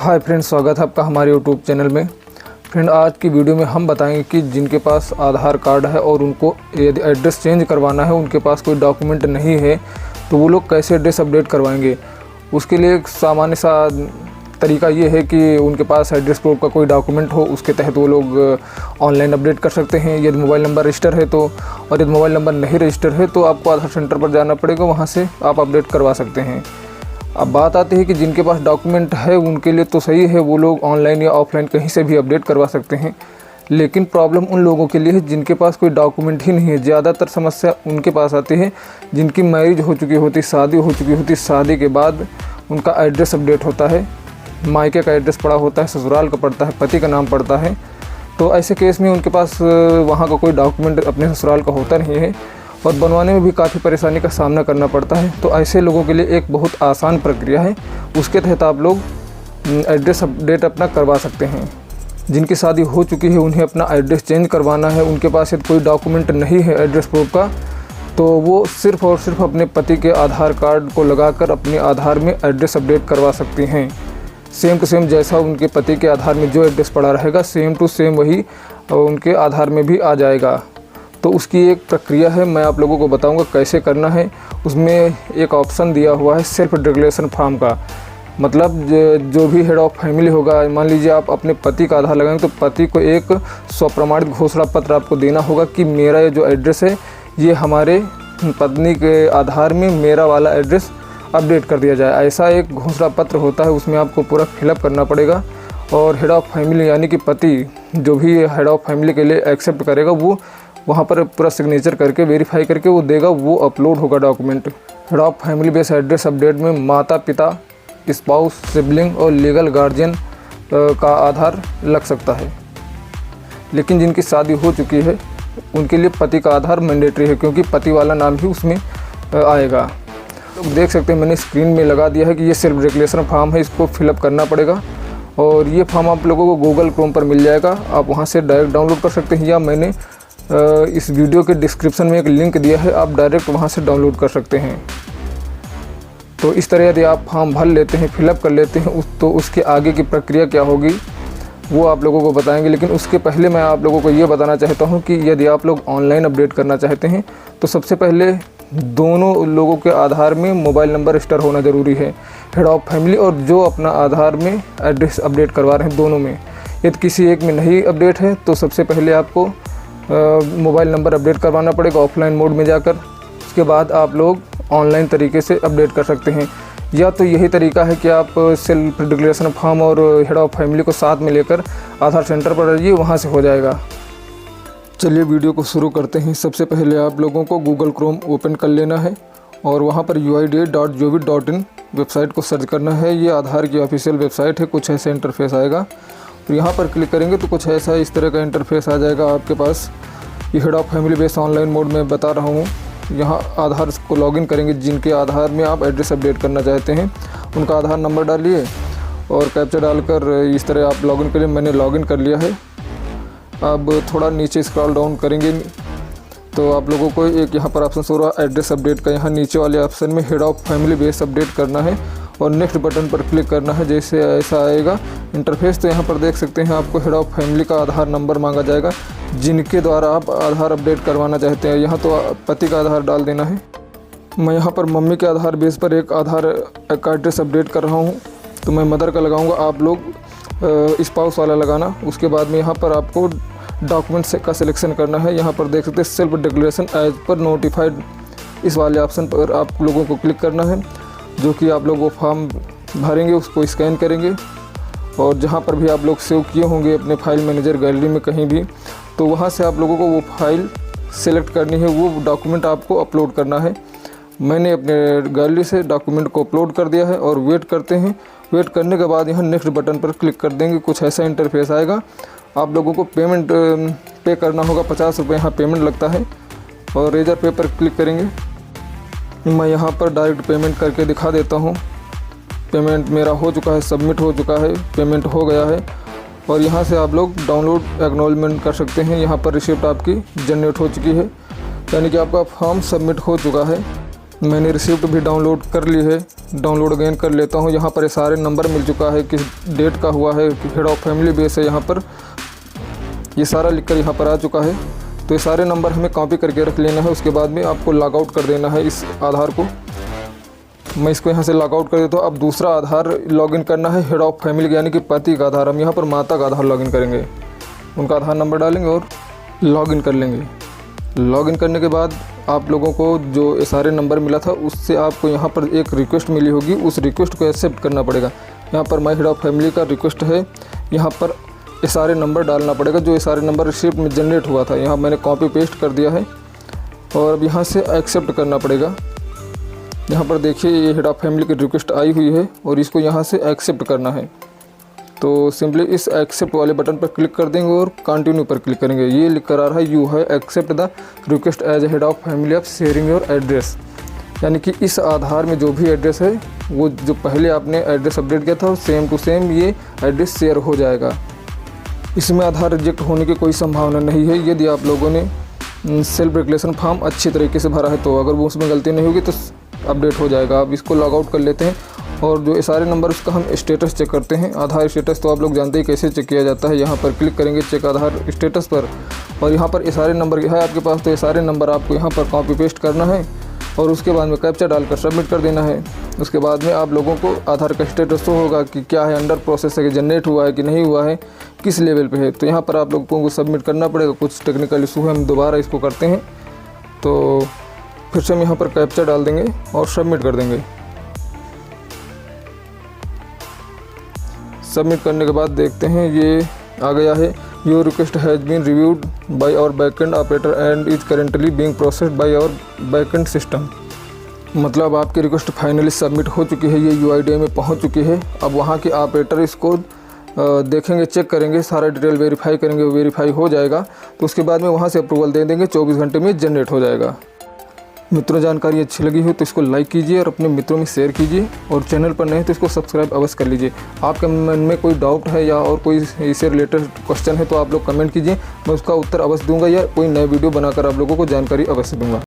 Hi friends, स्वागत है आपका हमारे यूट्यूब चैनल में। फ्रेंड, आज की वीडियो में हम बताएंगे कि जिनके पास आधार कार्ड है और उनको यदि एड्रेस चेंज करवाना है, उनके पास कोई डॉक्यूमेंट नहीं है, तो वो लोग कैसे एड्रेस अपडेट करवाएंगे। उसके लिए एक सामान्य सा तरीका ये है कि उनके पास एड्रेस प्रूफ का कोई डॉक्यूमेंट हो, उसके तहत वो लोग ऑनलाइन अपडेट कर सकते हैं। यदि मोबाइल नंबर रजिस्टर है तो, और यदि मोबाइल नंबर नहीं रजिस्टर है तो आपको आधार सेंटर पर जाना पड़ेगा, वहाँ से आप अपडेट करवा सकते हैं। अब बात आती है कि जिनके पास डॉक्यूमेंट है उनके लिए तो सही है, वो लोग ऑनलाइन या ऑफलाइन कहीं से भी अपडेट करवा सकते हैं। लेकिन प्रॉब्लम उन लोगों के लिए है जिनके पास कोई डॉक्यूमेंट ही नहीं है। ज़्यादातर समस्या उनके पास आती है जिनकी मैरिज हो चुकी होती, शादी हो चुकी होती, शादी के बाद उनका एड्रेस अपडेट होता है, मायके का एड्रेस पड़ा होता है, ससुराल का पड़ता है, पति का नाम पड़ता है। तो ऐसे केस में उनके पास वहाँ का कोई डॉक्यूमेंट अपने ससुराल का होता नहीं है और बनवाने में भी काफ़ी परेशानी का सामना करना पड़ता है। तो ऐसे लोगों के लिए एक बहुत आसान प्रक्रिया है, उसके तहत आप लोग एड्रेस अपडेट अपना करवा सकते हैं। जिनकी शादी हो चुकी है उन्हें अपना एड्रेस चेंज करवाना है, उनके पास यदि कोई डॉक्यूमेंट नहीं है एड्रेस प्रूफ का, तो वो सिर्फ़ और सिर्फ अपने पति के आधार कार्ड को लगाकर अपने आधार में एड्रेस अपडेट करवा सकती हैं। सेम टू सेम जैसा उनके पति के आधार में जो एड्रेस पड़ा रहेगा, सेम टू सेम वही उनके आधार में भी आ जाएगा। तो उसकी एक प्रक्रिया है, मैं आप लोगों को बताऊंगा कैसे करना है। उसमें एक ऑप्शन दिया हुआ है सेल्फ डिक्लेरेशन फॉर्म का। मतलब जो भी हेड ऑफ़ फैमिली होगा, मान लीजिए आप अपने पति का आधार लगाएंगे तो पति को एक स्वप्रमाणित घोषणा पत्र आपको देना होगा कि मेरा ये जो एड्रेस है ये हमारे पत्नी के आधार में मेरा वाला एड्रेस अपडेट कर दिया जाए। ऐसा एक घोषणा पत्र होता है, उसमें आपको पूरा फिलअप करना पड़ेगा। और हेड ऑफ़ फैमिली यानी कि पति जो भी हेड ऑफ़ फैमिली के लिए एक्सेप्ट करेगा वो वहाँ पर पूरा सिग्नेचर करके वेरीफाई करके वो देगा, वो अपलोड होगा document. Head of family base address update में माता पिता, स्पाउस, सिबलिंग और लीगल गार्जियन का आधार लग सकता है। लेकिन जिनकी शादी हो चुकी है उनके लिए पति का आधार मैंडेटरी है, क्योंकि पति वाला नाम ही उसमें आएगा। तो देख सकते हैं मैंने स्क्रीन में लगा दिया है कि ये सेल्फ डिक्लेरेशन फॉर्म है, इसको फिलअप करना पड़ेगा। और ये फॉर्म आप लोगों को गूगल क्रोम पर मिल जाएगा, आप वहाँ से डायरेक्ट डाउनलोड कर सकते हैं, या मैंने इस वीडियो के डिस्क्रिप्शन में एक लिंक दिया है, आप डायरेक्ट वहाँ से डाउनलोड कर सकते हैं। तो इस तरह यदि आप फॉर्म भर लेते हैं, फिलअप कर लेते हैं, तो उसके आगे की प्रक्रिया क्या होगी वो आप लोगों को बताएंगे। लेकिन उसके पहले मैं आप लोगों को ये बताना चाहता हूँ कि यदि आप लोग ऑनलाइन अपडेट करना चाहते हैं तो सबसे पहले दोनों लोगों के आधार में मोबाइल नंबर रजिस्टर होना ज़रूरी है, हेड ऑफ़ फैमिली और जो अपना आधार में एड्रेस अपडेट करवा रहे हैं, दोनों में। यदि किसी एक में नहीं अपडेट है तो सबसे पहले आपको मोबाइल नंबर अपडेट करवाना पड़ेगा ऑफलाइन मोड में जाकर। उसके बाद आप लोग ऑनलाइन तरीके से अपडेट कर सकते हैं। या तो यही तरीका है कि आप सेल्फ डिक्लेरेशन फॉर्म और हेड ऑफ़ फैमिली को साथ में लेकर आधार सेंटर पर रहिए, वहाँ से हो जाएगा। चलिए वीडियो को शुरू करते हैं। सबसे पहले आप लोगों को गूगल क्रोम ओपन कर लेना है और वहाँ पर uida.gov.in वेबसाइट को सर्च करना है। ये आधार की ऑफिशियल वेबसाइट है, कुछ ऐसा इंटरफेस आएगा। तो यहाँ पर क्लिक करेंगे तो कुछ ऐसा इस तरह का इंटरफेस आ जाएगा आपके पास। ये head of family base online mode में बता रहा हूँ। यहाँ आधार को लॉगिन करेंगे, जिनके आधार में आप एड्रेस अपडेट करना चाहते हैं उनका आधार नंबर डालिए और कैप्चा डालकर इस तरह आप लॉगिन करिए। मैंने लॉगिन कर लिया है। अब थोड़ा नीचे स्क्रॉल डाउन करेंगे तो आप लोगों को एक यहाँ पर ऑप्शन हो रहा है एड्रेस अपडेट का। यहाँ नीचे वाले ऑप्शन में head of family base update करना है और नेक्स्ट बटन पर क्लिक करना है। जैसे ऐसा आएगा इंटरफेस तो यहाँ पर देख सकते हैं आपको हेड ऑफ़ फैमिली का आधार नंबर मांगा जाएगा, जिनके द्वारा आप आधार अपडेट करवाना चाहते हैं। यहाँ तो पति का आधार डाल देना है। मैं यहाँ पर मम्मी के आधार बेस पर एक आधार का एड्रेस अपडेट कर रहा हूँ, तो मैं मदर का लगाऊँगा, आप लोग स्पाउस वाला लगाना। उसके बाद में यहाँ पर आपको डॉक्यूमेंट्स का सिलेक्शन करना है। यहाँ पर देख सकते हैं self declaration as per notified, इस वाले ऑप्शन पर आप लोगों को क्लिक करना है, जो कि आप लोग वो फॉर्म भरेंगे, उसको स्कैन करेंगे और जहाँ पर भी आप लोग सेव किए होंगे अपने फाइल मैनेजर गैलरी में कहीं भी, तो वहाँ से आप लोगों को वो फाइल सेलेक्ट करनी है, वो डॉक्यूमेंट आपको अपलोड करना है। मैंने अपने गैलरी से डॉक्यूमेंट को अपलोड कर दिया है और वेट करते हैं। वेट करने के बाद यहाँ नेक्स्ट बटन पर क्लिक कर देंगे, कुछ ऐसा इंटरफेस आएगा। आप लोगों को पेमेंट पे करना होगा, 50 रुपये यहाँ पेमेंट लगता है और रेजर पे पर क्लिक करेंगे। मैं यहाँ पर डायरेक्ट पेमेंट करके दिखा देता हूँ। पेमेंट मेरा हो चुका है, सबमिट हो चुका है, पेमेंट हो गया है। और यहाँ से आप लोग डाउनलोड एक्नॉलेजमेंट कर सकते हैं। यहाँ पर रिसिप्ट आपकी जनरेट हो चुकी है, यानी कि आपका फॉर्म सबमिट हो चुका है। मैंने रिसिप्ट भी डाउनलोड कर ली है, डाउनलोड अगेन कर लेता हूँ। यहाँ पर ये सारे नंबर मिल चुका है, किस डेट का हुआ है, हेड ऑफ फैमिली बेस है, यहाँ पर ये सारा लिखकर यहाँ पर आ चुका है। तो ये सारे नंबर हमें कॉपी करके रख लेना है। उसके बाद में आपको लॉग आउट कर देना है इस आधार को। मैं इसको यहाँ से लॉग आउट कर देता हूँ। अब दूसरा आधार लॉगिन करना है हेड ऑफ फैमिली यानी कि पति का आधार। हम यहाँ पर माता का आधार लॉगिन करेंगे, उनका आधार नंबर डालेंगे और लॉगिन कर लेंगे। लॉगिन करने के बाद आप लोगों को जो ये सारे नंबर मिला था उससे आपको यहाँ पर एक रिक्वेस्ट मिली होगी, उस रिक्वेस्ट को एक्सेप्ट करना पड़ेगा। यहाँ पर माई हेड ऑफ फैमिली का रिक्वेस्ट है, यहाँ पर ये सारे नंबर डालना पड़ेगा जो ये सारे नंबर रिसिप्ट में जनरेट हुआ था। यहाँ मैंने कॉपी पेस्ट कर दिया है और अब यहाँ से एक्सेप्ट करना पड़ेगा। यहाँ पर देखिए ये हेड ऑफ फैमिली की रिक्वेस्ट आई हुई है और इसको यहाँ से एक्सेप्ट करना है। तो सिंपली इस एक्सेप्ट वाले बटन पर क्लिक कर देंगे और कंटिन्यू पर क्लिक करेंगे। ये लिख कर आ रहा है यू है accept the request as head of family of sharing your address, यानी कि इस आधार में जो भी एड्रेस है वो जो पहले आपने एड्रेस अपडेट किया था सेम टू सेम ये एड्रेस शेयर हो जाएगा। इसमें आधार रिजेक्ट होने की कोई संभावना नहीं है यदि आप लोगों ने सेल्फ डिक्लेरेशन फॉर्म अच्छी तरीके से भरा है तो। अगर वो उसमें गलती नहीं होगी तो अपडेट हो जाएगा। अब इसको लॉग आउट कर लेते हैं और जो ये सारे नंबर उसका हम स्टेटस चेक करते हैं। आधार स्टेटस तो आप लोग जानते ही कैसे चेक किया जाता है। यहाँ पर क्लिक करेंगे चेक आधार स्टेटस पर और यहाँ पर ये सारे नंबर है आपके पास, तो ये सारे नंबर आपको यहाँ पर कॉपी पेस्ट करना है और उसके बाद में कैप्चा डालकर सबमिट कर देना है। उसके बाद में आप लोगों को आधार का स्टेटस तो होगा कि क्या है, अंडर प्रोसेस है कि जनरेट हुआ है कि नहीं हुआ है, किस लेवल पे है। तो यहाँ पर आप लोगों को सबमिट करना पड़ेगा। कुछ टेक्निकल इशू है, हम दोबारा इसको करते हैं। तो फिर से हम यहाँ पर कैप्चा डाल देंगे और सबमिट कर देंगे। सबमिट करने के बाद देखते हैं ये आ गया है, your request has been reviewed by our backend operator and is currently being processed by our backend system. मतलब आपकी रिक्वेस्ट फाइनली सबमिट हो चुकी है, ये UIDAI में पहुंच चुकी है। अब वहां के ऑपरेटर इसको देखेंगे, चेक करेंगे, सारा डिटेल वेरीफाई करेंगे, वेरीफाई हो जाएगा तो उसके बाद में वहां से अप्रूवल दे देंगे। 24 घंटे में जनरेट हो जाएगा। मित्रों, जानकारी अच्छी लगी हो तो इसको लाइक कीजिए और अपने मित्रों में शेयर कीजिए और चैनल पर नए तो इसको सब्सक्राइब अवश्य कर लीजिए। आपके मन में कोई डाउट है या और कोई इससे रिलेटेड क्वेश्चन है तो आप लोग कमेंट कीजिए, मैं उसका उत्तर अवश्य दूंगा या कोई नए वीडियो बनाकर आप लोगों को जानकारी अवश्य दूंगा।